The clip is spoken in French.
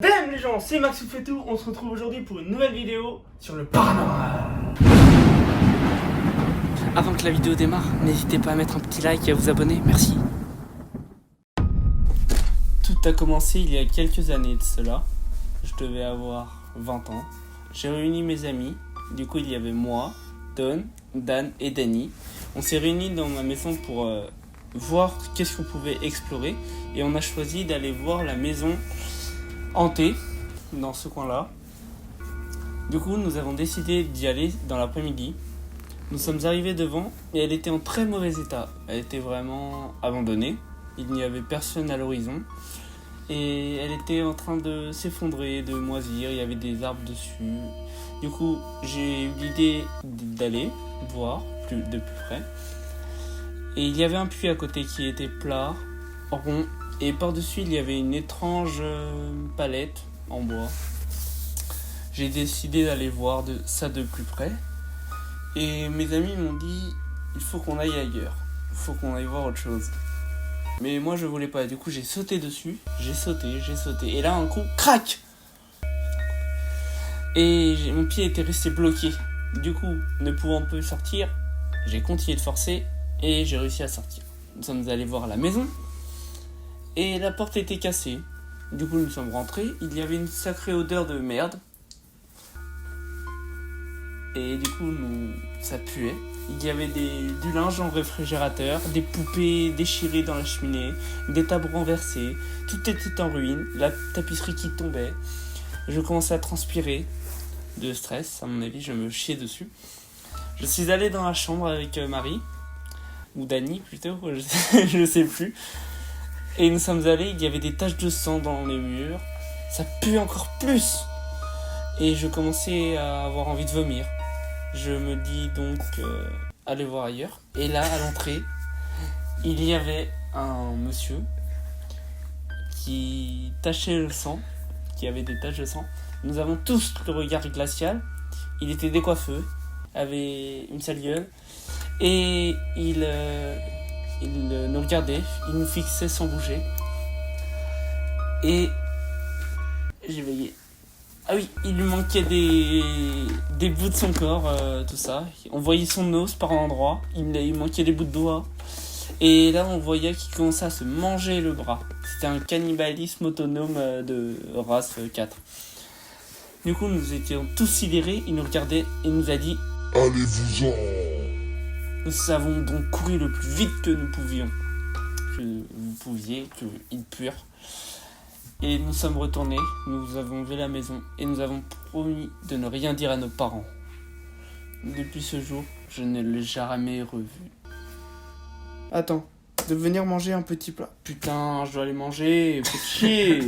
Bam les gens, c'est Max Fetou, on se retrouve aujourd'hui pour une nouvelle vidéo sur le paranormal. Avant que la vidéo démarre, n'hésitez pas à mettre un petit like et à vous abonner, merci. Tout a commencé il y a quelques années de cela. Je devais avoir 20 ans. J'ai réuni mes amis, du coup il y avait moi, Don, Dan et Danny. On s'est réunis dans ma maison pour voir qu'est-ce qu'on pouvait explorer. Et on a choisi d'aller voir la maison hantée dans ce coin-là. Du coup nous avons décidé d'y aller dans l'après-midi. Nous sommes arrivés devant et elle était en très mauvais état. Elle était vraiment abandonnée. Il n'y avait personne à l'horizon. Et elle était en train de s'effondrer, de moisir. Il y avait des arbres dessus. Du coup, j'ai eu l'idée d'aller voir de plus près. Et il y avait un puits à côté qui était plat, rond. Et par-dessus, il y avait une étrange palette en bois. J'ai décidé d'aller voir ça de plus près. Et mes amis m'ont dit, il faut qu'on aille ailleurs, il faut qu'on aille voir autre chose. Mais moi je voulais pas, du coup j'ai sauté dessus, j'ai sauté, et là un coup, crac! Et mon pied était resté bloqué. Du coup, ne pouvant plus sortir, j'ai continué de forcer et j'ai réussi à sortir. Nous sommes allés voir la maison et la porte était cassée. Du coup nous sommes rentrés, il y avait une sacrée odeur de merde. Et du coup, ça puait. Il y avait du linge en réfrigérateur, des poupées déchirées dans la cheminée, des tables renversées. Tout était en ruine, la tapisserie qui tombait. Je commençais à transpirer de stress, à mon avis, je me chiais dessus. Je suis allé dans la chambre avec Marie, ou Dani plutôt, je sais plus. Et nous sommes allés, il y avait des taches de sang dans les murs. Ça puait encore plus. Et je commençais à avoir envie de vomir. Je me dis donc aller voir ailleurs. Et là, à l'entrée, il y avait un monsieur qui tachait le sang, qui avait des taches de sang. Nous avons tous le regard glacial. Il était décoiffeux, avait une sale gueule. Et il nous regardait, il nous fixait sans bouger. Et j'ai veillé. Ah oui, il lui manquait des bouts de son corps, tout ça. On voyait son os par endroits, il manquait des bouts de doigts. Et là, on voyait qu'il commençait à se manger le bras. C'était un cannibalisme autonome de race 4. Du coup, nous étions tous sidérés, il nous regardait et nous a dit « Allez-vous-en !» Nous avons donc couru le plus vite que nous pouvions. Que vous pouviez, qu'ils purent. Et nous sommes retournés, nous avons vu la maison et nous avons promis de ne rien dire à nos parents. Depuis ce jour, je ne l'ai jamais revu. Attends, de venir manger un petit plat. Putain, je dois aller manger, faut chier.